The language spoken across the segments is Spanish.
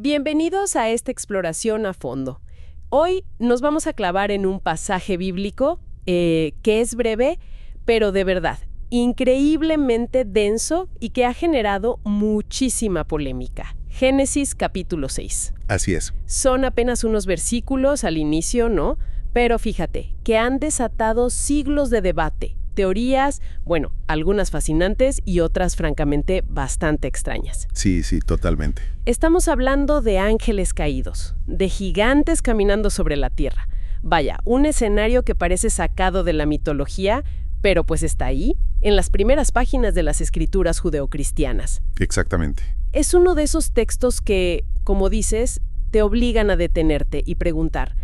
Bienvenidos a esta exploración a fondo. Hoy nos vamos a clavar en un pasaje bíblico que es breve, pero de verdad, increíblemente denso y que ha generado muchísima polémica. Génesis capítulo 6. Así es. Son apenas unos versículos al inicio, ¿no? Pero fíjate, que han desatado siglos de debate, teorías, bueno, algunas fascinantes y otras francamente bastante extrañas. Sí, totalmente. Estamos hablando de ángeles caídos, de gigantes caminando sobre la tierra. Vaya, un escenario que parece sacado de la mitología, pero pues está ahí, en las primeras páginas de las escrituras judeocristianas. Exactamente. Es uno de esos textos que, como dices, te obligan a detenerte y preguntar,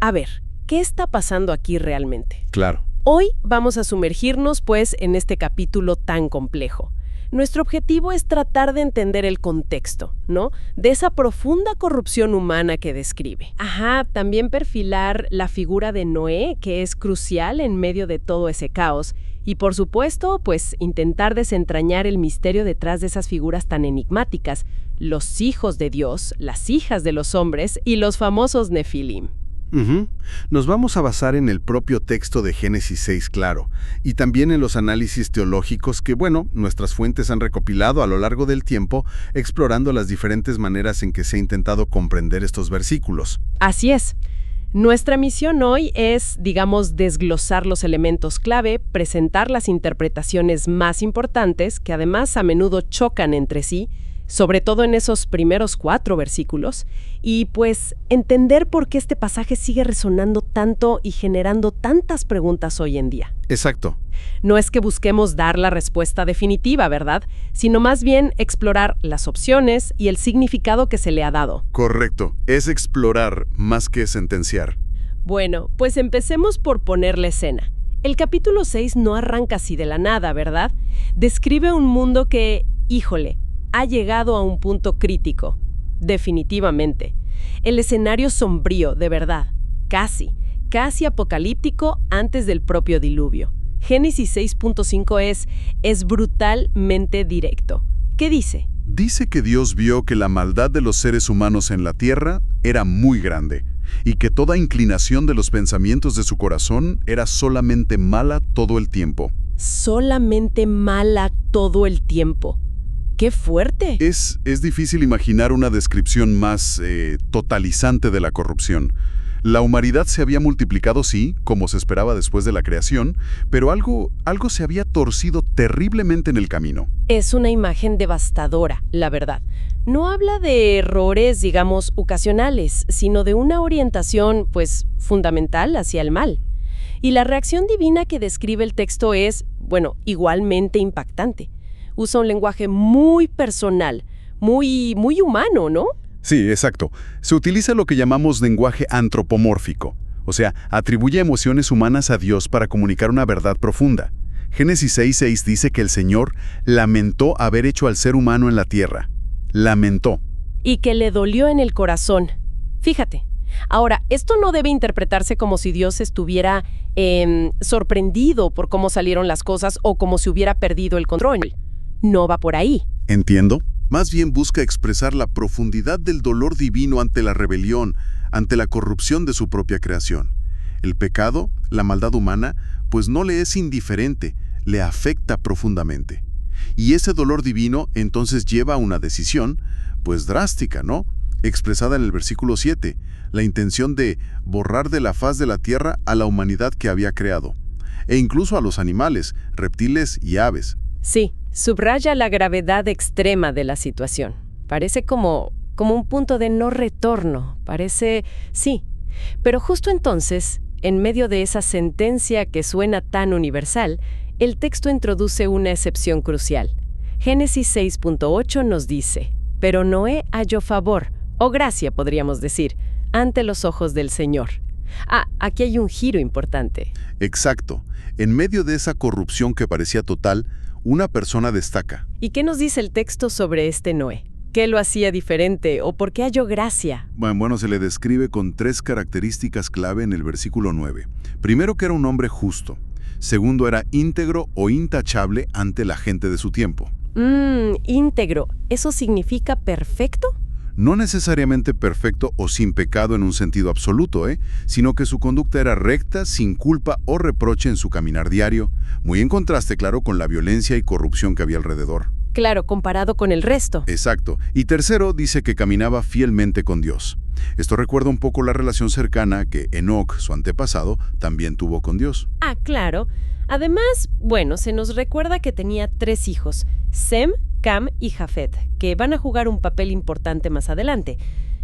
a ver, ¿qué está pasando aquí realmente? Claro. Hoy vamos a sumergirnos, pues, en este capítulo tan complejo. Nuestro objetivo es tratar de entender el contexto, ¿no? De esa profunda corrupción humana que describe. También perfilar la figura de Noé, que es crucial en medio de todo ese caos. Y por supuesto, pues, intentar desentrañar el misterio detrás de esas figuras tan enigmáticas, los hijos de Dios, las hijas de los hombres y los famosos Nefilim. Nos vamos a basar en el propio texto de Génesis 6, claro, y también en los análisis teológicos que, nuestras fuentes han recopilado a lo largo del tiempo, explorando las diferentes maneras en que se ha intentado comprender estos versículos. Así es. Nuestra misión hoy es, digamos, desglosar los elementos clave, presentar las interpretaciones más importantes, que además a menudo chocan entre sí, sobre todo en esos primeros 4 versículos, y pues entender por qué este pasaje sigue resonando tanto y generando tantas preguntas hoy en día. Exacto. No es que busquemos dar la respuesta definitiva, ¿verdad? Sino más bien explorar las opciones y el significado que se le ha dado. Correcto. Es explorar más que sentenciar. Bueno, pues empecemos por ponerle escena. El capítulo 6 no arranca así de la nada, ¿verdad? Describe un mundo que, híjole, ha llegado a un punto crítico, definitivamente. El escenario sombrío, de verdad, casi apocalíptico antes del propio diluvio. Génesis 6.5 es brutalmente directo. ¿Qué dice? Dice que Dios vio que la maldad de los seres humanos en la tierra era muy grande y que toda inclinación de los pensamientos de su corazón era solamente mala todo el tiempo. Solamente mala todo el tiempo. ¡Qué fuerte! Es difícil imaginar una descripción más totalizante de la corrupción. La humanidad se había multiplicado, sí, como se esperaba después de la creación, pero algo se había torcido terriblemente en el camino. Es una imagen devastadora, la verdad. No habla de errores, digamos, ocasionales, sino de una orientación, pues, fundamental hacia el mal. Y la reacción divina que describe el texto es, igualmente impactante. Usa un lenguaje muy personal, muy humano, ¿no? Sí, exacto. Se utiliza lo que llamamos lenguaje antropomórfico, o sea, atribuye emociones humanas a Dios para comunicar una verdad profunda. Génesis 6.6 dice que el Señor lamentó haber hecho al ser humano en la tierra. Lamentó. Y que le dolió en el corazón. Fíjate. Ahora, esto no debe interpretarse como si Dios estuviera sorprendido por cómo salieron las cosas o como si hubiera perdido el control. No va por ahí. Entiendo. Más bien busca expresar la profundidad del dolor divino ante la rebelión, ante la corrupción de su propia creación. El pecado, la maldad humana, pues no le es indiferente, le afecta profundamente. Y ese dolor divino entonces lleva a una decisión, pues drástica, ¿no? Expresada en el versículo 7, la intención de borrar de la faz de la tierra a la humanidad que había creado, e incluso a los animales, reptiles y aves. Sí, subraya la gravedad extrema de la situación. Parece como un punto de no retorno. Sí. Pero justo entonces, en medio de esa sentencia que suena tan universal, el texto introduce una excepción crucial. Génesis 6.8 nos dice, pero Noé halló favor, o gracia podríamos decir, ante los ojos del Señor. Aquí hay un giro importante. Exacto. En medio de esa corrupción que parecía total, una persona destaca. ¿Y qué nos dice el texto sobre este Noé? ¿Qué lo hacía diferente o por qué halló gracia? Bueno, se le describe con 3 características clave en el versículo 9. Primero, que era un hombre justo. Segundo, era íntegro o intachable ante la gente de su tiempo. Íntegro. ¿Eso significa perfecto? No necesariamente perfecto o sin pecado en un sentido absoluto, sino que su conducta era recta, sin culpa o reproche en su caminar diario, muy en contraste, claro, con la violencia y corrupción que había alrededor. Claro, comparado con el resto. Exacto. Y tercero, dice que caminaba fielmente con Dios. Esto recuerda un poco la relación cercana que Enoc, su antepasado, también tuvo con Dios. Ah, claro. Además, bueno, se nos recuerda que tenía 3 hijos, Sem, Cam y Jafet, que van a jugar un papel importante más adelante.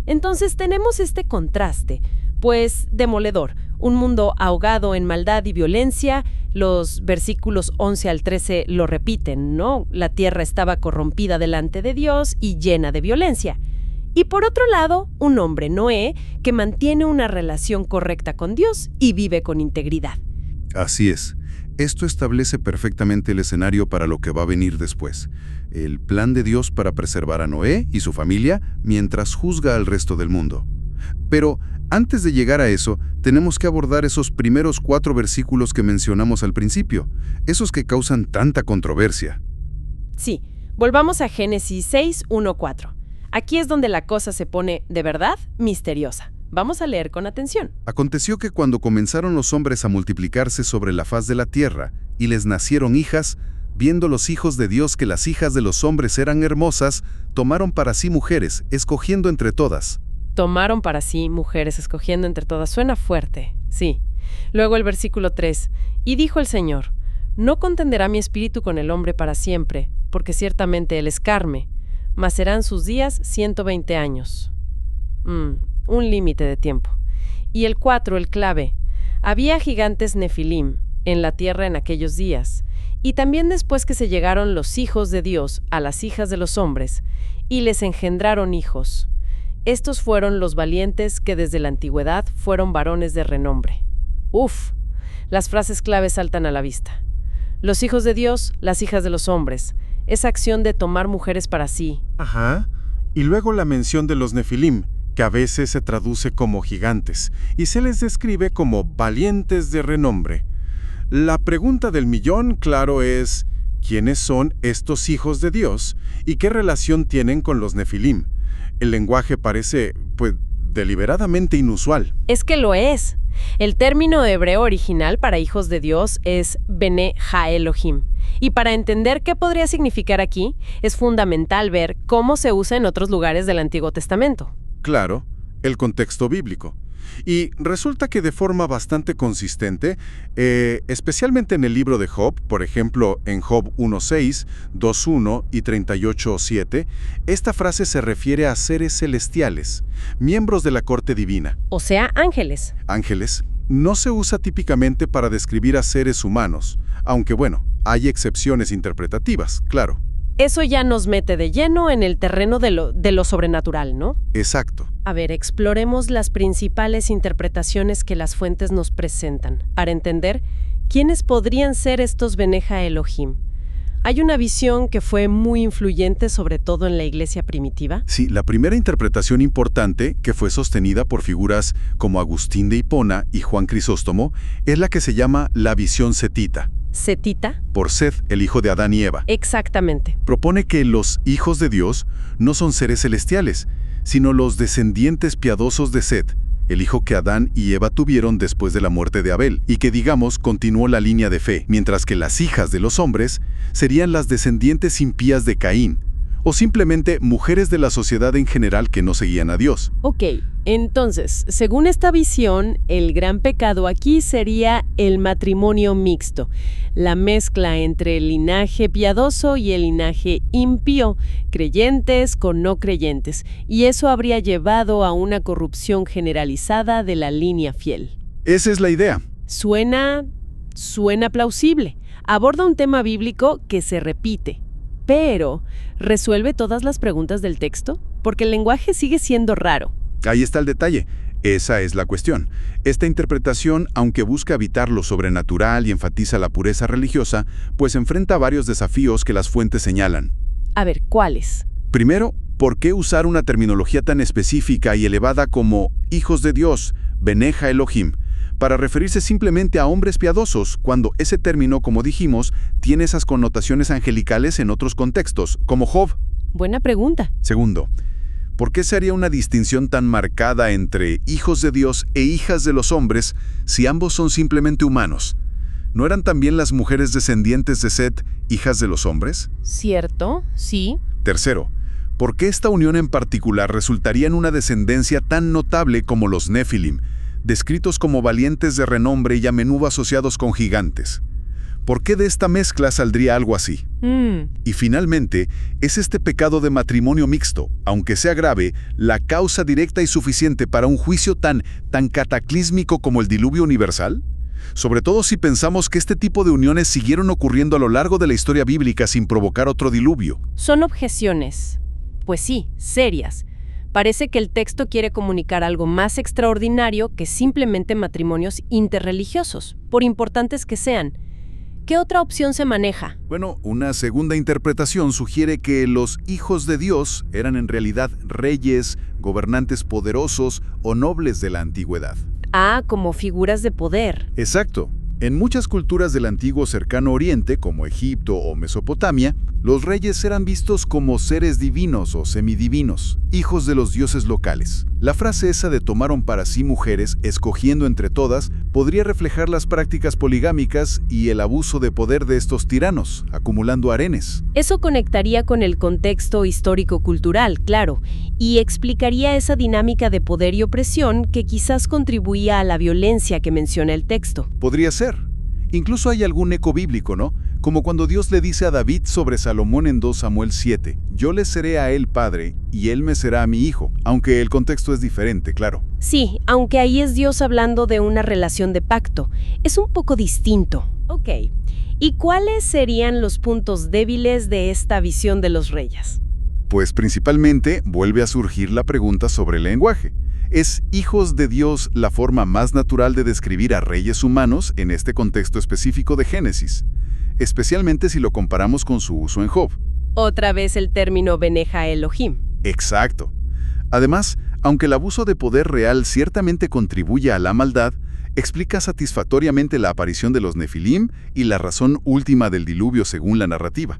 Entonces tenemos este contraste, pues demoledor, un mundo ahogado en maldad y violencia. Los versículos 11 al 13 lo repiten, ¿no? La tierra estaba corrompida delante de Dios y llena de violencia. Y por otro lado, un hombre, Noé, que mantiene una relación correcta con Dios y vive con integridad. Así es. Esto establece perfectamente el escenario para lo que va a venir después. El plan de Dios para preservar a Noé y su familia mientras juzga al resto del mundo. Pero antes de llegar a eso, tenemos que abordar esos primeros 4 versículos que mencionamos al principio, esos que causan tanta controversia. Sí, volvamos a Génesis 6, 1, 4. Aquí es donde la cosa se pone, de verdad, misteriosa. Vamos a leer con atención. Aconteció que cuando comenzaron los hombres a multiplicarse sobre la faz de la tierra, y les nacieron hijas, viendo los hijos de Dios que las hijas de los hombres eran hermosas, tomaron para sí mujeres, escogiendo entre todas. Tomaron para sí mujeres, escogiendo entre todas. Suena fuerte, sí. Luego el versículo 3. Y dijo el Señor, no contenderá mi espíritu con el hombre para siempre, porque ciertamente él es carne, mas serán sus días 120 años. Un límite de tiempo. Y el 4, el clave. Había gigantes nefilim en la tierra en aquellos días, y también después que se llegaron los hijos de Dios a las hijas de los hombres, y les engendraron hijos. Estos fueron los valientes que desde la antigüedad fueron varones de renombre. Uf, las frases claves saltan a la vista. Los hijos de Dios, las hijas de los hombres. Esa acción de tomar mujeres para sí. Ajá. Y luego la mención de los nefilim, que a veces se traduce como gigantes, y se les describe como valientes de renombre. La pregunta del millón, claro, es ¿quiénes son estos hijos de Dios y qué relación tienen con los nefilim? El lenguaje parece, deliberadamente inusual. Es que lo es. El término hebreo original para hijos de Dios es Bene Ha-Elohim. Y para entender qué podría significar aquí, es fundamental ver cómo se usa en otros lugares del Antiguo Testamento. Claro, el contexto bíblico. Y resulta que de forma bastante consistente, especialmente en el libro de Job, por ejemplo, en Job 1.6, 2.1 y 38.7, esta frase se refiere a seres celestiales, miembros de la corte divina. O sea, ángeles. Ángeles no se usa típicamente para describir a seres humanos, aunque bueno, hay excepciones interpretativas, claro. Eso ya nos mete de lleno en el terreno de lo sobrenatural, ¿no? Exacto. A ver, exploremos las principales interpretaciones que las fuentes nos presentan, para entender quiénes podrían ser estos Bene Ha-Elohim. ¿Hay una visión que fue muy influyente, sobre todo en la iglesia primitiva? Sí, la primera interpretación importante, que fue sostenida por figuras como Agustín de Hipona y Juan Crisóstomo, es la que se llama la visión setita. ¿Setita? Por Seth, el hijo de Adán y Eva. Exactamente. Propone que los hijos de Dios no son seres celestiales, sino los descendientes piadosos de Seth, el hijo que Adán y Eva tuvieron después de la muerte de Abel, y que, digamos, continuó la línea de fe, mientras que las hijas de los hombres serían las descendientes impías de Caín, o simplemente mujeres de la sociedad en general que no seguían a Dios. Ok, entonces, según esta visión, el gran pecado aquí sería el matrimonio mixto, la mezcla entre el linaje piadoso y el linaje impío, creyentes con no creyentes, y eso habría llevado a una corrupción generalizada de la línea fiel. Esa es la idea. Suena plausible. Aborda un tema bíblico que se repite. Pero, ¿resuelve todas las preguntas del texto? Porque el lenguaje sigue siendo raro. Ahí está el detalle. Esa es la cuestión. Esta interpretación, aunque busca evitar lo sobrenatural y enfatiza la pureza religiosa, pues enfrenta varios desafíos que las fuentes señalan. A ver, ¿cuáles? Primero, ¿por qué usar una terminología tan específica y elevada como hijos de Dios, Bene Ha-Elohim, para referirse simplemente a hombres piadosos, cuando ese término, como dijimos, tiene esas connotaciones angelicales en otros contextos, como Job? Buena pregunta. Segundo, ¿Por qué se haría una distinción tan marcada entre hijos de Dios e hijas de los hombres si ambos son simplemente humanos? ¿No eran también las mujeres descendientes de Set hijas de los hombres? Cierto, sí. Tercero, ¿por qué esta unión en particular resultaría en una descendencia tan notable como los Nefilim, descritos como valientes de renombre y a menudo asociados con gigantes? ¿Por qué de esta mezcla saldría algo así? Y finalmente, ¿es este pecado de matrimonio mixto, aunque sea grave, la causa directa y suficiente para un juicio tan cataclísmico como el diluvio universal? Sobre todo si pensamos que este tipo de uniones siguieron ocurriendo a lo largo de la historia bíblica sin provocar otro diluvio. Son objeciones. Pues sí, serias. Parece que el texto quiere comunicar algo más extraordinario que simplemente matrimonios interreligiosos, por importantes que sean. ¿Qué otra opción se maneja? Bueno, una segunda interpretación sugiere que los hijos de Dios eran en realidad reyes, gobernantes poderosos o nobles de la antigüedad. Ah, como figuras de poder. Exacto. En muchas culturas del antiguo Cercano Oriente, como Egipto o Mesopotamia, los reyes eran vistos como seres divinos o semidivinos, hijos de los dioses locales. La frase esa de tomaron para sí mujeres, escogiendo entre todas, podría reflejar las prácticas poligámicas y el abuso de poder de estos tiranos, acumulando harenes. Eso conectaría con el contexto histórico-cultural, claro, y explicaría esa dinámica de poder y opresión que quizás contribuía a la violencia que menciona el texto. Podría ser. Incluso hay algún eco bíblico, ¿no? Como cuando Dios le dice a David sobre Salomón en 2 Samuel 7, «Yo le seré a él padre, y él me será a mi hijo», aunque el contexto es diferente, claro. Sí, aunque ahí es Dios hablando de una relación de pacto. Es un poco distinto. Ok. ¿Y cuáles serían los puntos débiles de esta visión de los reyes? Pues principalmente vuelve a surgir la pregunta sobre el lenguaje. ¿Es hijos de Dios la forma más natural de describir a reyes humanos en este contexto específico de Génesis? Especialmente si lo comparamos con su uso en Job. Otra vez el término Beneja Elohim. Exacto. Además, aunque el abuso de poder real ciertamente contribuye a la maldad, explica satisfactoriamente la aparición de los Nefilim y la razón última del diluvio según la narrativa.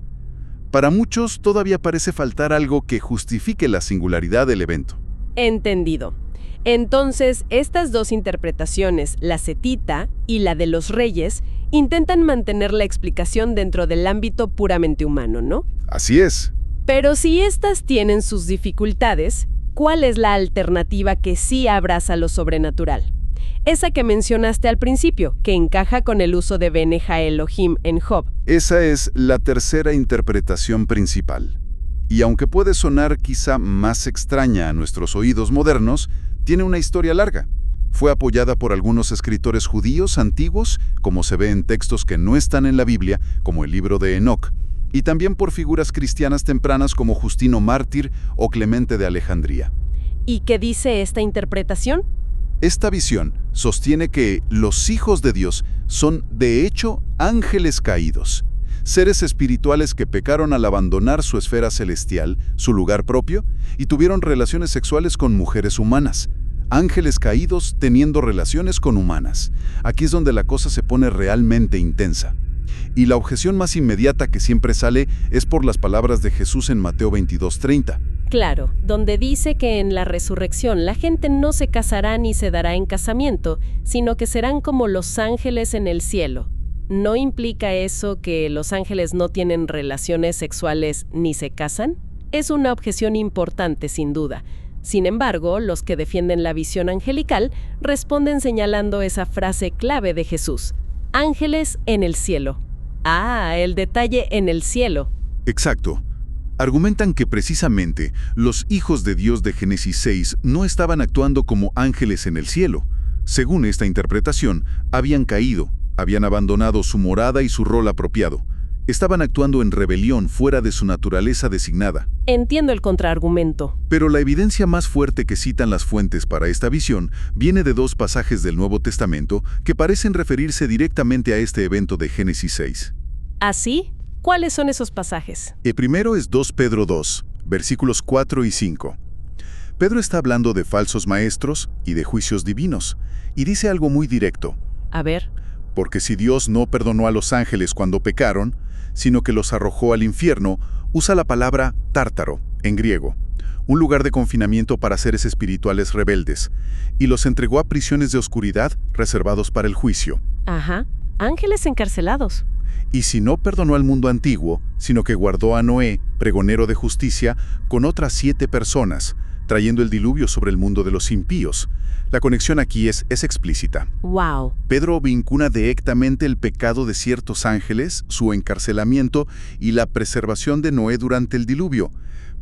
Para muchos todavía parece faltar algo que justifique la singularidad del evento. Entendido. Entonces, estas dos interpretaciones, la setita y la de los reyes, intentan mantener la explicación dentro del ámbito puramente humano, ¿no? Así es. Pero si estas tienen sus dificultades, ¿cuál es la alternativa que sí abraza lo sobrenatural? Esa que mencionaste al principio, que encaja con el uso de Beneja Elohim en Job. Esa es la tercera interpretación principal. Y aunque puede sonar quizá más extraña a nuestros oídos modernos, tiene una historia larga. Fue apoyada por algunos escritores judíos antiguos, como se ve en textos que no están en la Biblia, como el libro de Enoc, y también por figuras cristianas tempranas como Justino Mártir o Clemente de Alejandría. ¿Y qué dice esta interpretación? Esta visión sostiene que los hijos de Dios son, de hecho, ángeles caídos, seres espirituales que pecaron al abandonar su esfera celestial, su lugar propio, y tuvieron relaciones sexuales con mujeres humanas. Ángeles caídos teniendo relaciones con humanas. Aquí es donde la cosa se pone realmente intensa. Y la objeción más inmediata que siempre sale es por las palabras de Jesús en Mateo 22:30. Claro, donde dice que en la resurrección la gente no se casará ni se dará en casamiento, sino que serán como los ángeles en el cielo. ¿No implica eso que los ángeles no tienen relaciones sexuales ni se casan? Es una objeción importante, sin duda. Sin embargo, los que defienden la visión angelical responden señalando esa frase clave de Jesús: ángeles en el cielo. Ah, el detalle en el cielo. Exacto. Argumentan que precisamente los hijos de Dios de Génesis 6 no estaban actuando como ángeles en el cielo. Según esta interpretación, habían caído, habían abandonado su morada y su rol apropiado. Estaban actuando en rebelión fuera de su naturaleza designada. Entiendo el contraargumento. Pero la evidencia más fuerte que citan las fuentes para esta visión viene de dos pasajes del Nuevo Testamento que parecen referirse directamente a este evento de Génesis 6. ¿Así? ¿Cuáles son esos pasajes? El primero es 2 Pedro 2, versículos 4 y 5. Pedro está hablando de falsos maestros y de juicios divinos, y dice algo muy directo. A ver. Porque si Dios no perdonó a los ángeles cuando pecaron, sino que los arrojó al infierno, usa la palabra tártaro, en griego, un lugar de confinamiento para seres espirituales rebeldes, y los entregó a prisiones de oscuridad reservados para el juicio. Ajá, ángeles encarcelados. Y si no perdonó al mundo antiguo, sino que guardó a Noé, pregonero de justicia, con otras 7 personas, trayendo el diluvio sobre el mundo de los impíos. La conexión aquí es explícita. ¡Wow! Pedro vincula directamente el pecado de ciertos ángeles, su encarcelamiento y la preservación de Noé durante el diluvio.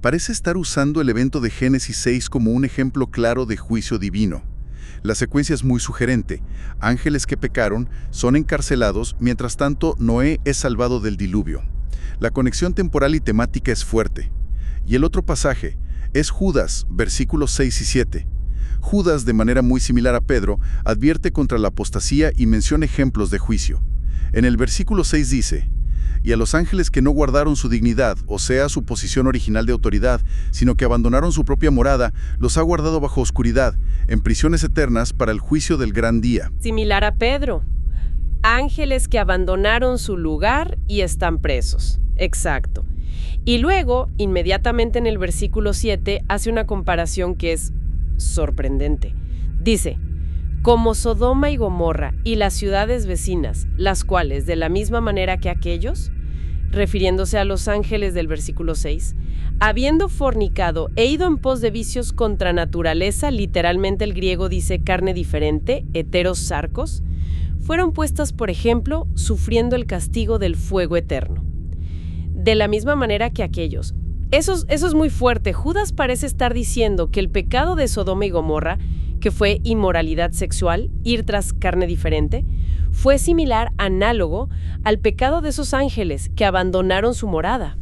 Parece estar usando el evento de Génesis 6 como un ejemplo claro de juicio divino. La secuencia es muy sugerente. Ángeles que pecaron son encarcelados, mientras tanto Noé es salvado del diluvio. La conexión temporal y temática es fuerte. Y el otro pasaje es Judas, versículos 6 y 7. Judas, de manera muy similar a Pedro, advierte contra la apostasía y menciona ejemplos de juicio. En el versículo 6 dice: «Y a los ángeles que no guardaron su dignidad, o sea, su posición original de autoridad, sino que abandonaron su propia morada, los ha guardado bajo oscuridad, en prisiones eternas para el juicio del gran día». Similar a Pedro. Ángeles que abandonaron su lugar y están presos. Exacto. Y luego, inmediatamente en el versículo 7, hace una comparación que es sorprendente. Dice: «Como Sodoma y Gomorra y las ciudades vecinas, las cuales, de la misma manera que aquellos», refiriéndose a los ángeles del versículo 6, «habiendo fornicado e ido en pos de vicios contra naturaleza», literalmente el griego dice carne diferente, heteros sarcos, fueron puestas, por ejemplo, sufriendo el castigo del fuego eterno. De la misma manera que aquellos. Eso es muy fuerte. Judas parece estar diciendo que el pecado de Sodoma y Gomorra, que fue inmoralidad sexual, ir tras carne diferente, fue similar, análogo, al pecado de esos ángeles que abandonaron su morada.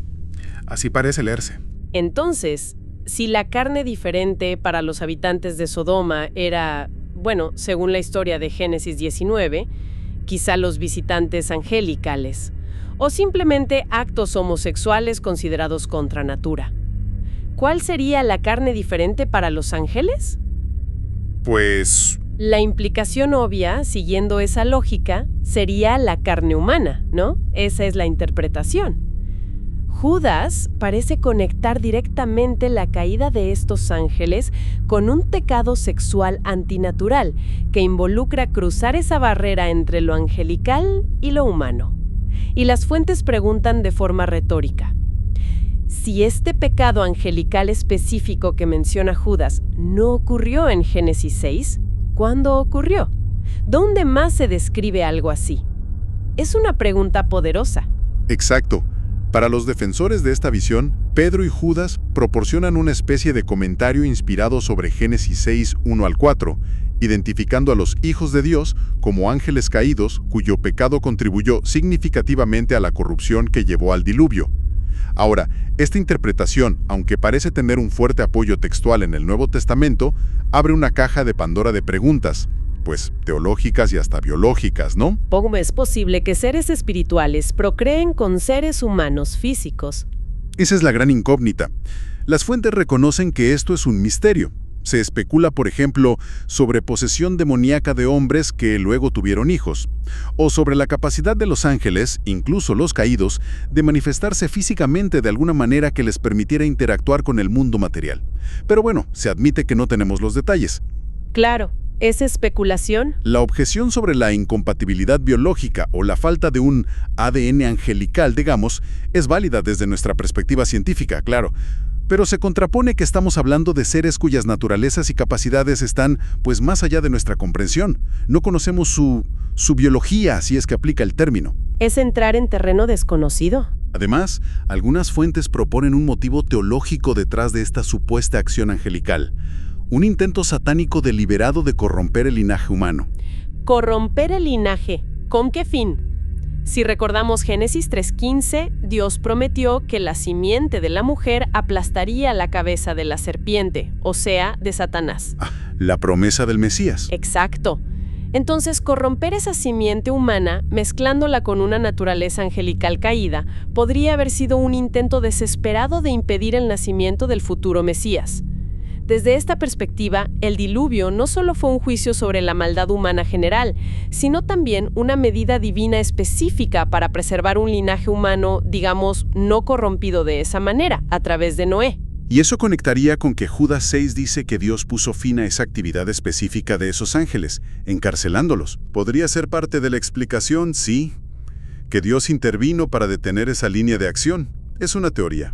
Así parece leerse. Entonces, si la carne diferente para los habitantes de Sodoma era, bueno, según la historia de Génesis 19, quizá los visitantes angelicales, o simplemente actos homosexuales considerados contra natura, ¿cuál sería la carne diferente para los ángeles? Pues... La implicación obvia, siguiendo esa lógica, sería la carne humana, ¿no? Esa es la interpretación. Judas parece conectar directamente la caída de estos ángeles con un pecado sexual antinatural que involucra cruzar esa barrera entre lo angelical y lo humano. Y las fuentes preguntan de forma retórica: si este pecado angelical específico que menciona Judas no ocurrió en Génesis 6, ¿cuándo ocurrió? ¿Dónde más se describe algo así? Es una pregunta poderosa. Exacto. Para los defensores de esta visión, Pedro y Judas proporcionan una especie de comentario inspirado sobre Génesis 6, 1 al 4, identificando a los hijos de Dios como ángeles caídos cuyo pecado contribuyó significativamente a la corrupción que llevó al diluvio. Ahora, esta interpretación, aunque parece tener un fuerte apoyo textual en el Nuevo Testamento, abre una caja de Pandora de preguntas, pues teológicas y hasta biológicas, ¿no? ¿Cómo es posible que seres espirituales procreen con seres humanos físicos? Esa es la gran incógnita. Las fuentes reconocen que esto es un misterio. Se especula, por ejemplo, sobre posesión demoníaca de hombres que luego tuvieron hijos, o sobre la capacidad de los ángeles, incluso los caídos, de manifestarse físicamente de alguna manera que les permitiera interactuar con el mundo material. Pero bueno, se admite que no tenemos los detalles. Claro, ¿es especulación? La objeción sobre la incompatibilidad biológica o la falta de un ADN angelical, digamos, es válida desde nuestra perspectiva científica, claro. Pero se contrapone que estamos hablando de seres cuyas naturalezas y capacidades están, pues, más allá de nuestra comprensión. No conocemos su biología, si es que aplica el término. ¿Es entrar en terreno desconocido? Además, algunas fuentes proponen un motivo teológico detrás de esta supuesta acción angelical. Un intento satánico deliberado de corromper el linaje humano. ¿Corromper el linaje? ¿Con qué fin? Si recordamos Génesis 3:15, Dios prometió que la simiente de la mujer aplastaría la cabeza de la serpiente, o sea, de Satanás. La promesa del Mesías. Exacto. Entonces, corromper esa simiente humana, mezclándola con una naturaleza angelical caída, podría haber sido un intento desesperado de impedir el nacimiento del futuro Mesías. Desde esta perspectiva, el diluvio no solo fue un juicio sobre la maldad humana general, sino también una medida divina específica para preservar un linaje humano, digamos, no corrompido de esa manera, a través de Noé. Y eso conectaría con que Judas 6 dice que Dios puso fin a esa actividad específica de esos ángeles, encarcelándolos. ¿Podría ser parte de la explicación? Sí. Que Dios intervino para detener esa línea de acción. Es una teoría.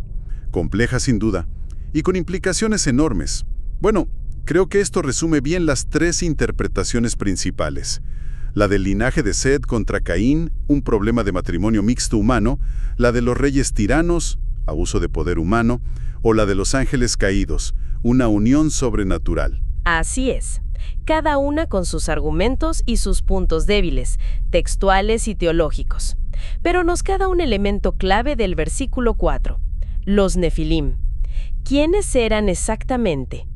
Compleja sin duda. Y con implicaciones enormes. Bueno, creo que esto resume bien las tres interpretaciones principales. La del linaje de Set contra Caín, un problema de matrimonio mixto humano, la de los reyes tiranos, abuso de poder humano, o la de los ángeles caídos, una unión sobrenatural. Así es. Cada una con sus argumentos y sus puntos débiles, textuales y teológicos. Pero nos queda un elemento clave del versículo 4, los Nefilim. ¿Quiénes eran exactamente?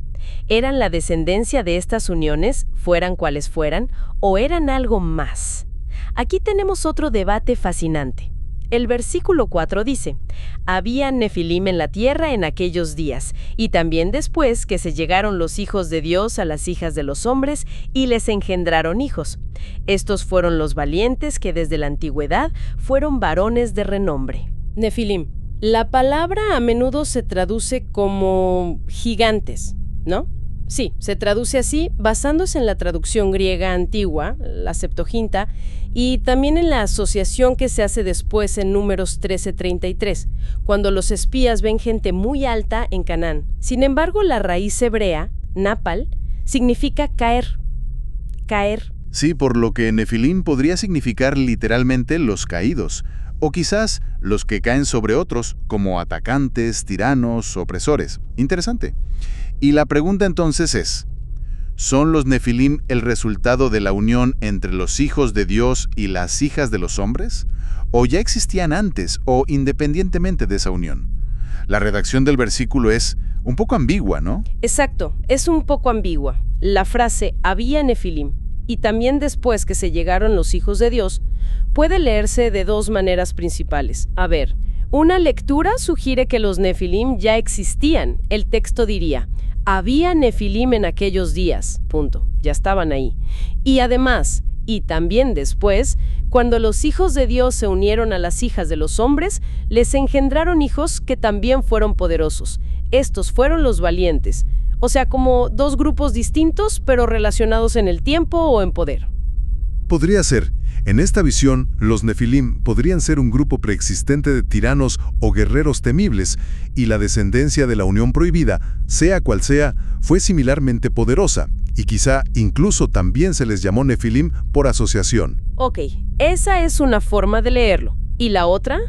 ¿Eran la descendencia de estas uniones, fueran cuales fueran, o eran algo más? Aquí tenemos otro debate fascinante. El versículo 4 dice, había Nefilim en la tierra en aquellos días, y también después que se llegaron los hijos de Dios a las hijas de los hombres y les engendraron hijos. Estos fueron los valientes que desde la antigüedad fueron varones de renombre. Nefilim. La palabra a menudo se traduce como gigantes, ¿no? Sí, se traduce así basándose en la traducción griega antigua, la Septuaginta, y también en la asociación que se hace después en Números 13:33, cuando los espías ven gente muy alta en Canaán. Sin embargo, la raíz hebrea, napal, significa caer. Caer. Sí, por lo que Nefilim podría significar literalmente los caídos, o quizás los que caen sobre otros, como atacantes, tiranos, opresores. Interesante. Y la pregunta entonces es, ¿son los Nefilim el resultado de la unión entre los hijos de Dios y las hijas de los hombres? ¿O ya existían antes o independientemente de esa unión? La redacción del versículo es un poco ambigua, ¿no? Exacto, es un poco ambigua. La frase había Nefilim y también después que se llegaron los hijos de Dios puede leerse de dos maneras principales. A ver, una lectura sugiere que los Nefilim ya existían. El texto diría, había Nefilim en aquellos días, punto, ya estaban ahí. Y además, y también después, cuando los hijos de Dios se unieron a las hijas de los hombres, les engendraron hijos que también fueron poderosos. Estos fueron los valientes. O sea, como dos grupos distintos, pero relacionados en el tiempo o en poder. Podría ser. En esta visión, los Nefilim podrían ser un grupo preexistente de tiranos o guerreros temibles, y la descendencia de la unión prohibida, sea cual sea, fue similarmente poderosa, y quizá incluso también se les llamó Nefilim por asociación. Ok, esa es una forma de leerlo. ¿Y la otra?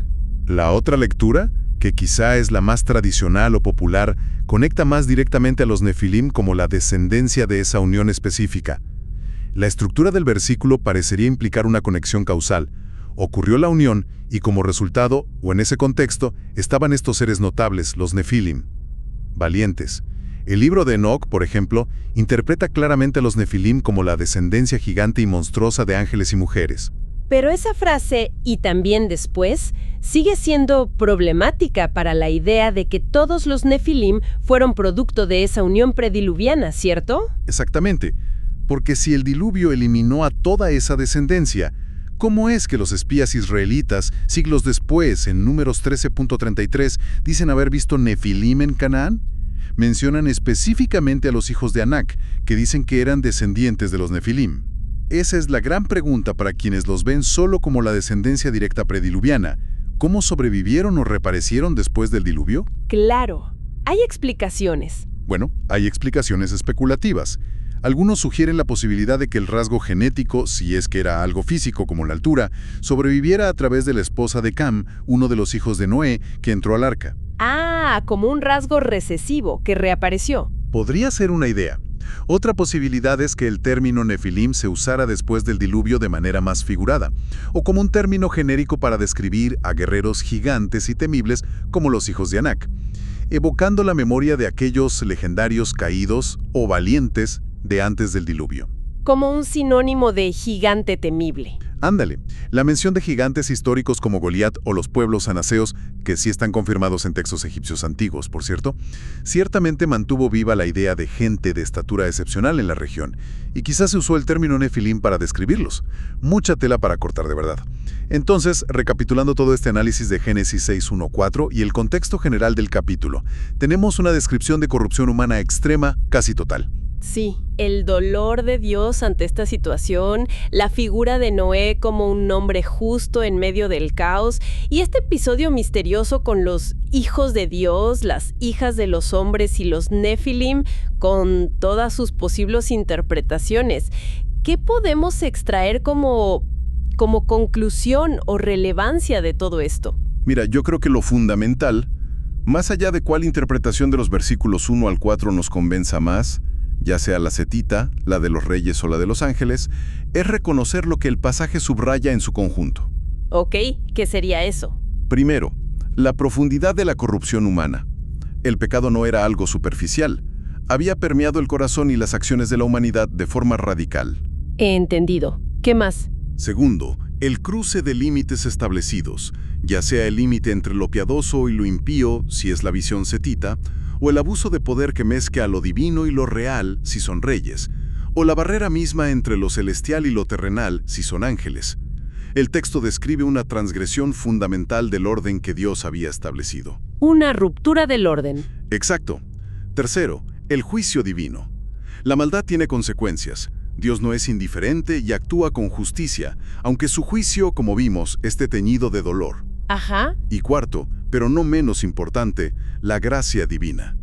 La otra lectura, que quizá es la más tradicional o popular, conecta más directamente a los Nefilim como la descendencia de esa unión específica. La estructura del versículo parecería implicar una conexión causal. Ocurrió la unión y como resultado, o en ese contexto, estaban estos seres notables, los Nefilim. Valientes. El libro de Enoc, por ejemplo, interpreta claramente a los Nefilim como la descendencia gigante y monstruosa de ángeles y mujeres. Pero esa frase, y también después, sigue siendo problemática para la idea de que todos los Nefilim fueron producto de esa unión prediluviana, ¿cierto? Exactamente. Porque si el diluvio eliminó a toda esa descendencia, ¿cómo es que los espías israelitas, siglos después, en Números 13:33, dicen haber visto Nefilim en Canaán? Mencionan específicamente a los hijos de Anac, que dicen que eran descendientes de los Nefilim. Esa es la gran pregunta para quienes los ven solo como la descendencia directa prediluviana. ¿Cómo sobrevivieron o reaparecieron después del diluvio? Claro, hay explicaciones. Bueno, hay explicaciones especulativas. Algunos sugieren la posibilidad de que el rasgo genético, si es que era algo físico como la altura, sobreviviera a través de la esposa de Cam, uno de los hijos de Noé, que entró al arca. Ah, como un rasgo recesivo que reapareció. Podría ser una idea. Otra posibilidad es que el término Nefilim se usara después del diluvio de manera más figurada, o como un término genérico para describir a guerreros gigantes y temibles como los hijos de Anac, evocando la memoria de aquellos legendarios caídos o valientes de antes del diluvio. Como un sinónimo de gigante temible. Ándale, la mención de gigantes históricos como Goliat o los pueblos anaseos, que sí están confirmados en textos egipcios antiguos, por cierto, ciertamente mantuvo viva la idea de gente de estatura excepcional en la región, y quizás se usó el término Nefilim para describirlos. Mucha tela para cortar de verdad. Entonces, recapitulando todo este análisis de Génesis 6:1-4 y el contexto general del capítulo, tenemos una descripción de corrupción humana extrema, casi total. Sí, el dolor de Dios ante esta situación, la figura de Noé como un hombre justo en medio del caos, y este episodio misterioso con los hijos de Dios, las hijas de los hombres y los Nefilim, con todas sus posibles interpretaciones. ¿Qué podemos extraer como conclusión o relevancia de todo esto? Mira, yo creo que lo fundamental, más allá de cuál interpretación de los versículos 1 al 4 nos convenza más, ya sea la setita, la de los reyes o la de los ángeles, es reconocer lo que el pasaje subraya en su conjunto. Ok, ¿qué sería eso? Primero, la profundidad de la corrupción humana. El pecado no era algo superficial. Había permeado el corazón y las acciones de la humanidad de forma radical. He entendido. ¿Qué más? Segundo, el cruce de límites establecidos, ya sea el límite entre lo piadoso y lo impío, si es la visión setita, o el abuso de poder que mezcla lo divino y lo real, si son reyes, o la barrera misma entre lo celestial y lo terrenal, si son ángeles. El texto describe una transgresión fundamental del orden que Dios había establecido. Una ruptura del orden. Exacto. Tercero, el juicio divino. La maldad tiene consecuencias. Dios no es indiferente y actúa con justicia, aunque su juicio, como vimos, esté teñido de dolor. Ajá. Y cuarto, pero no menos importante, la gracia divina.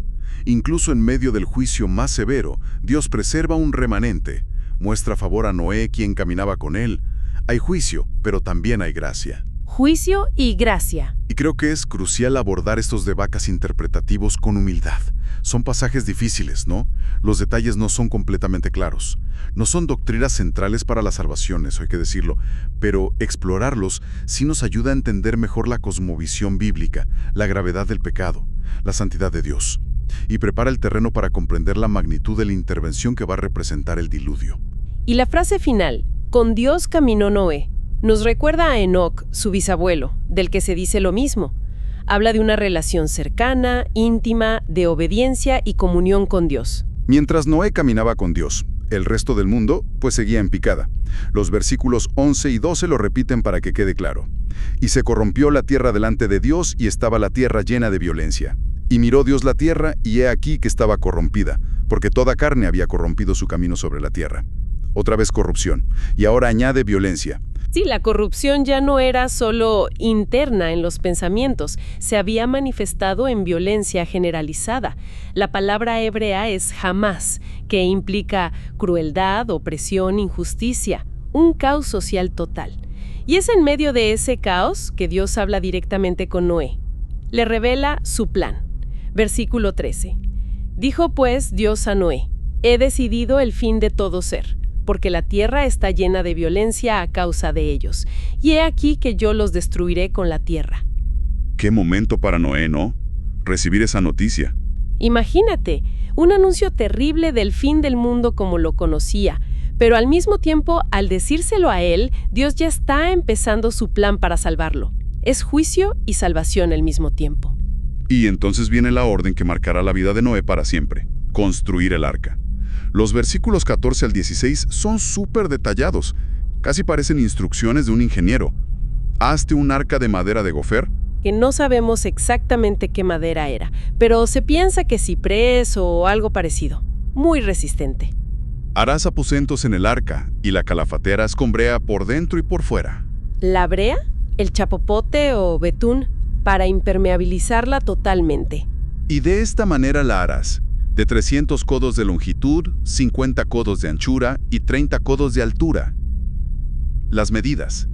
Incluso en medio del juicio más severo, Dios preserva un remanente, muestra favor a Noé, quien caminaba con él. Hay juicio, pero también hay gracia. Juicio y gracia. Y creo que es crucial abordar estos debates interpretativos con humildad. Son pasajes difíciles, ¿no? Los detalles no son completamente claros. No son doctrinas centrales para la salvación, eso hay que decirlo, pero explorarlos sí nos ayuda a entender mejor la cosmovisión bíblica, la gravedad del pecado, la santidad de Dios, y prepara el terreno para comprender la magnitud de la intervención que va a representar el diluvio. Y la frase final, con Dios caminó Noé, nos recuerda a Enoc, su bisabuelo, del que se dice lo mismo. Habla de una relación cercana, íntima, de obediencia y comunión con Dios. Mientras Noé caminaba con Dios, el resto del mundo pues seguía en picada. Los versículos 11 y 12 lo repiten para que quede claro. Y se corrompió la tierra delante de Dios y estaba la tierra llena de violencia. Y miró Dios la tierra y he aquí que estaba corrompida, porque toda carne había corrompido su camino sobre la tierra. Otra vez corrupción, y ahora añade violencia. Sí, la corrupción ya no era solo interna en los pensamientos, se había manifestado en violencia generalizada. La palabra hebrea es hamás, que implica crueldad, opresión, injusticia, un caos social total. Y es en medio de ese caos que Dios habla directamente con Noé. Le revela su plan. Versículo 13. Dijo pues Dios a Noé, he decidido el fin de todo ser, porque la tierra está llena de violencia a causa de ellos, y he aquí que yo los destruiré con la tierra. Qué momento para Noé, ¿no? Recibir esa noticia. Imagínate, un anuncio terrible del fin del mundo como lo conocía, pero al mismo tiempo, al decírselo a él, Dios ya está empezando su plan para salvarlo. Es juicio y salvación al mismo tiempo. Y entonces viene la orden que marcará la vida de Noé para siempre: construir el arca. Los versículos 14 al 16 son súper detallados, casi parecen instrucciones de un ingeniero. Hazte un arca de madera de gofer. Que no sabemos exactamente qué madera era, pero se piensa que ciprés o algo parecido. Muy resistente. Harás aposentos en el arca, y la calafatearás con brea por dentro y por fuera. ¿La brea? ¿El chapopote o betún? Para impermeabilizarla totalmente. Y de esta manera la harás: de 300 codos de longitud, 50 codos de anchura y 30 codos de altura. Las medidas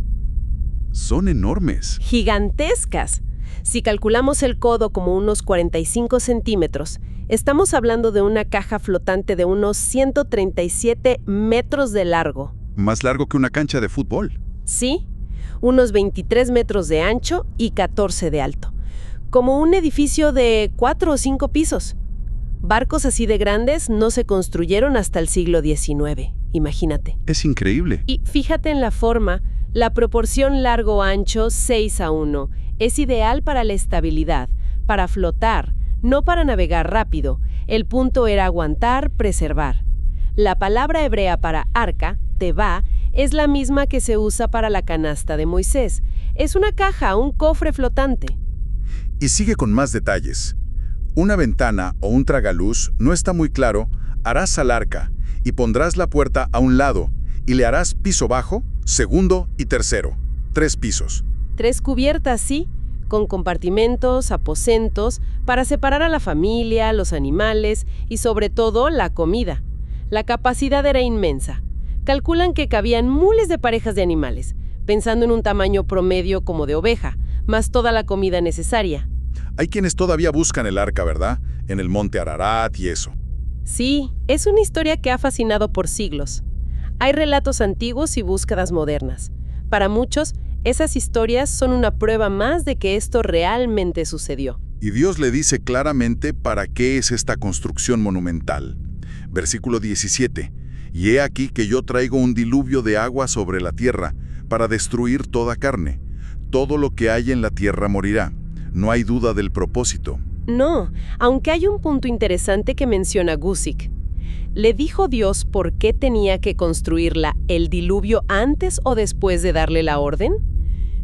son enormes. Gigantescas. Si calculamos el codo como unos 45 centímetros, estamos hablando de una caja flotante de unos 137 metros de largo. Más largo que una cancha de fútbol. Sí, unos 23 metros de ancho y 14 de alto. Como un edificio de 4 o 5 pisos. Barcos así de grandes no se construyeron hasta el siglo XIX, imagínate. Es increíble. Y fíjate en la forma, La proporción largo-ancho 6:1 es ideal para la estabilidad, para flotar, no para navegar rápido. El punto era aguantar, preservar. La palabra hebrea para arca, tebá, es la misma que se usa para la canasta de Moisés. Es una caja, un cofre flotante. Y sigue con más detalles. Una ventana o un tragaluz, no está muy claro, harás al arca, y pondrás la puerta a un lado, y le harás piso bajo, segundo y tercero. 3 pisos. 3 cubiertas, sí, con compartimentos, aposentos, para separar a la familia, los animales y sobre todo la comida. La capacidad era inmensa. Calculan que cabían miles de parejas de animales, pensando en un tamaño promedio como de oveja, más toda la comida necesaria. Hay quienes todavía buscan el arca, ¿verdad? En el monte Ararat y eso. Sí, es una historia que ha fascinado por siglos. Hay relatos antiguos y búsquedas modernas. Para muchos, esas historias son una prueba más de que esto realmente sucedió. Y Dios le dice claramente para qué es esta construcción monumental. Versículo 17. Y he aquí que yo traigo un diluvio de agua sobre la tierra, para destruir toda carne. Todo lo que hay en la tierra morirá. No hay duda del propósito. No, aunque hay un punto interesante que menciona Guzik. ¿Le dijo Dios por qué tenía que construirla el diluvio antes o después de darle la orden?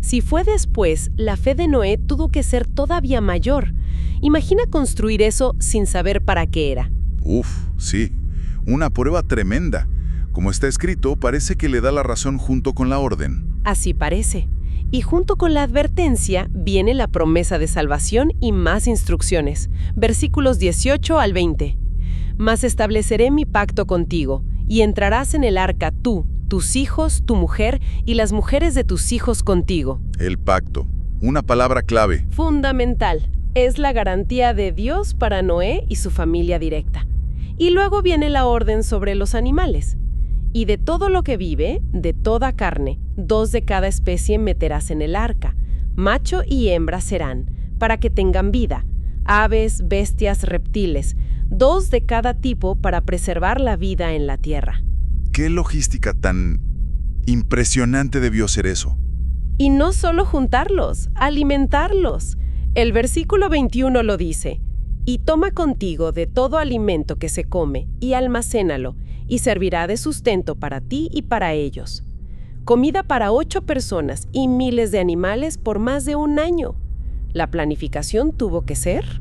Si fue después, la fe de Noé tuvo que ser todavía mayor. Imagina construir eso sin saber para qué era. Sí. Una prueba tremenda. Como está escrito, parece que le da la razón junto con la orden. Así parece. Y junto con la advertencia viene la promesa de salvación y más instrucciones. Versículos 18 al 20. Mas estableceré mi pacto contigo, y entrarás en el arca tú, tus hijos, tu mujer y las mujeres de tus hijos contigo. El pacto. Una palabra clave. Fundamental. Es la garantía de Dios para Noé y su familia directa. Y luego viene la orden sobre los animales. Y de todo lo que vive, de toda carne, 2 de cada especie meterás en el arca. Macho y hembra serán, para que tengan vida. Aves, bestias, reptiles. 2 de cada tipo para preservar la vida en la tierra. ¿Qué logística tan impresionante debió ser eso? Y no solo juntarlos, alimentarlos. El versículo 21 lo dice. Y toma contigo de todo alimento que se come, y almacénalo, y servirá de sustento para ti y para ellos. Comida para 8 personas y miles de animales por más de 1 año. La planificación tuvo que ser,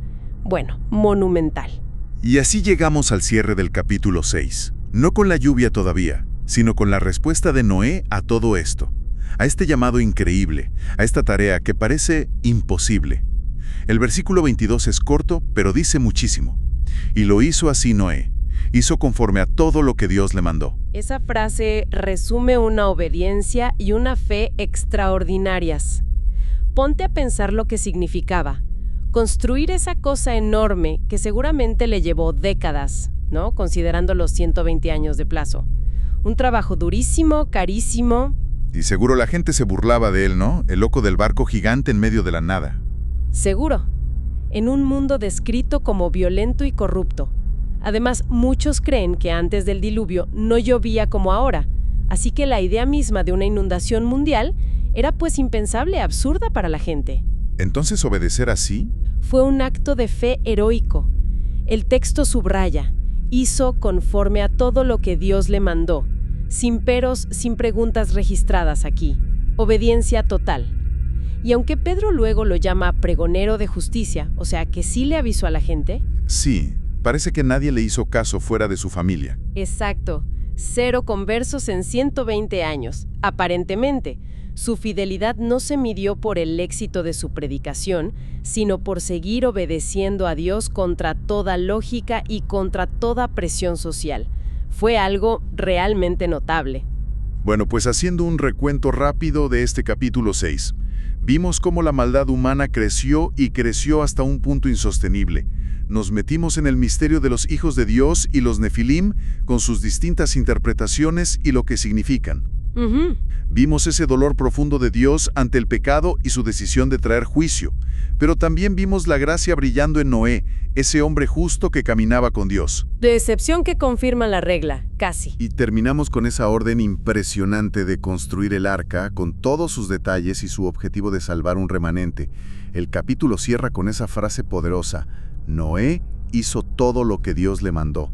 monumental. Y así llegamos al cierre del capítulo 6. No con la lluvia todavía, sino con la respuesta de Noé a todo esto. A este llamado increíble, a esta tarea que parece imposible. El versículo 22 es corto, pero dice muchísimo. Y lo hizo así Noé. Hizo conforme a todo lo que Dios le mandó. Esa frase resume una obediencia y una fe extraordinarias. Ponte a pensar lo que significaba. Construir esa cosa enorme que seguramente le llevó décadas, ¿no? Considerando los 120 años de plazo. Un trabajo durísimo, carísimo. Y seguro la gente se burlaba de él, ¿no? El loco del barco gigante en medio de la nada. Seguro. En un mundo descrito como violento y corrupto. Además, muchos creen que antes del diluvio no llovía como ahora, así que la idea misma de una inundación mundial era pues impensable, absurda para la gente. ¿Entonces obedecer así? Fue un acto de fe heroico. El texto subraya, hizo conforme a todo lo que Dios le mandó, sin peros, sin preguntas registradas aquí. Obediencia total. Y aunque Pedro luego lo llama pregonero de justicia, o sea que sí le avisó a la gente. Sí. Parece que nadie le hizo caso fuera de su familia. Exacto. 0 conversos en 120 años. Aparentemente, su fidelidad no se midió por el éxito de su predicación, sino por seguir obedeciendo a Dios contra toda lógica y contra toda presión social. Fue algo realmente notable. Bueno, pues haciendo un recuento rápido de este capítulo 6, vimos cómo la maldad humana creció y creció hasta un punto insostenible. Nos metimos en el misterio de los hijos de Dios y los Nefilim, con sus distintas interpretaciones y lo que significan. Ujú. Vimos ese dolor profundo de Dios ante el pecado y su decisión de traer juicio, pero también vimos la gracia brillando en Noé, ese hombre justo que caminaba con Dios. De excepción que confirma la regla, casi. Y terminamos con esa orden impresionante de construir el arca, con todos sus detalles y su objetivo de salvar un remanente. El capítulo cierra con esa frase poderosa: Noé hizo todo lo que Dios le mandó.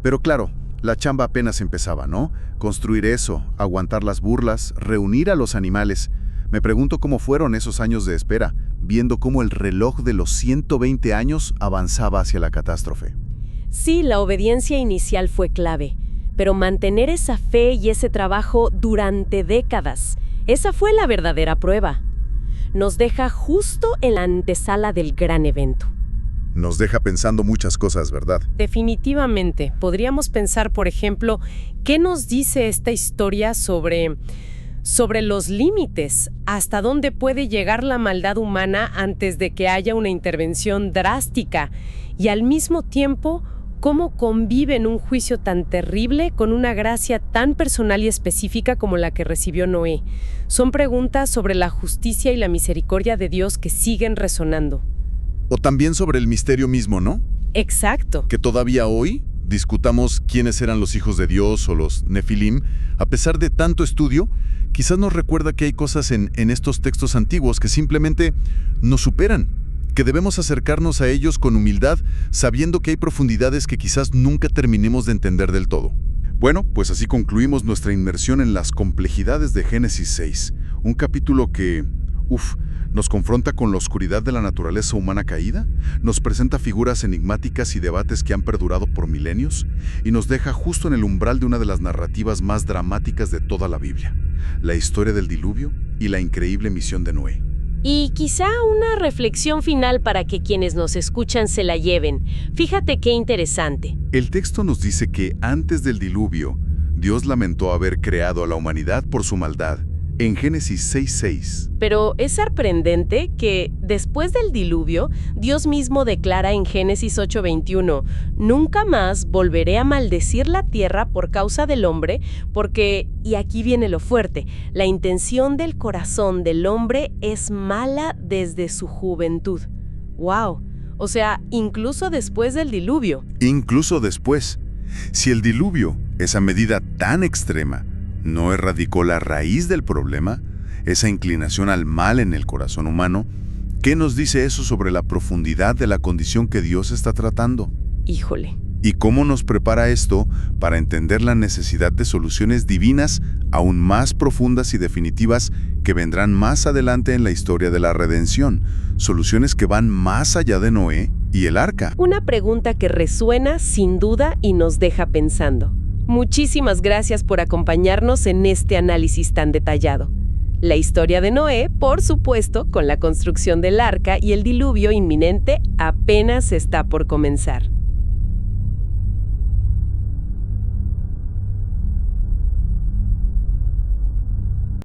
Pero claro, la chamba apenas empezaba, ¿no? Construir eso, aguantar las burlas, reunir a los animales. Me pregunto cómo fueron esos años de espera, viendo cómo el reloj de los 120 años avanzaba hacia la catástrofe. Sí, la obediencia inicial fue clave, pero mantener esa fe y ese trabajo durante décadas, esa fue la verdadera prueba. Nos deja justo en la antesala del gran evento. Nos deja pensando muchas cosas, ¿verdad? Definitivamente. Podríamos pensar, por ejemplo, ¿qué nos dice esta historia sobre los límites? ¿Hasta dónde puede llegar la maldad humana antes de que haya una intervención drástica? Y al mismo tiempo, ¿cómo convive en un juicio tan terrible con una gracia tan personal y específica como la que recibió Noé? Son preguntas sobre la justicia y la misericordia de Dios que siguen resonando. O también sobre el misterio mismo, ¿no? Exacto. Que todavía hoy discutamos quiénes eran los hijos de Dios o los Nefilim, a pesar de tanto estudio, quizás nos recuerda que hay cosas en estos textos antiguos que simplemente nos superan, que debemos acercarnos a ellos con humildad, sabiendo que hay profundidades que quizás nunca terminemos de entender del todo. Bueno, pues así concluimos nuestra inmersión en las complejidades de Génesis 6, un capítulo que, nos confronta con la oscuridad de la naturaleza humana caída, nos presenta figuras enigmáticas y debates que han perdurado por milenios, y nos deja justo en el umbral de una de las narrativas más dramáticas de toda la Biblia, la historia del diluvio y la increíble misión de Noé. Y quizá una reflexión final para que quienes nos escuchan se la lleven. Fíjate qué interesante. El texto nos dice que antes del diluvio, Dios lamentó haber creado a la humanidad por su maldad, en Génesis 6:6. Pero es sorprendente que, después del diluvio, Dios mismo declara en Génesis 8:21, «Nunca más volveré a maldecir la tierra por causa del hombre, porque», y aquí viene lo fuerte, «la intención del corazón del hombre es mala desde su juventud». ¡Wow! O sea, incluso después del diluvio. Incluso después. Si el diluvio, esa medida tan extrema, no erradicó la raíz del problema, esa inclinación al mal en el corazón humano, ¿qué nos dice eso sobre la profundidad de la condición que Dios está tratando? Híjole. ¿Y cómo nos prepara esto para entender la necesidad de soluciones divinas aún más profundas y definitivas que vendrán más adelante en la historia de la redención? Soluciones que van más allá de Noé y el arca. Una pregunta que resuena sin duda y nos deja pensando. Muchísimas gracias por acompañarnos en este análisis tan detallado. La historia de Noé, por supuesto, con la construcción del arca y el diluvio inminente, apenas está por comenzar.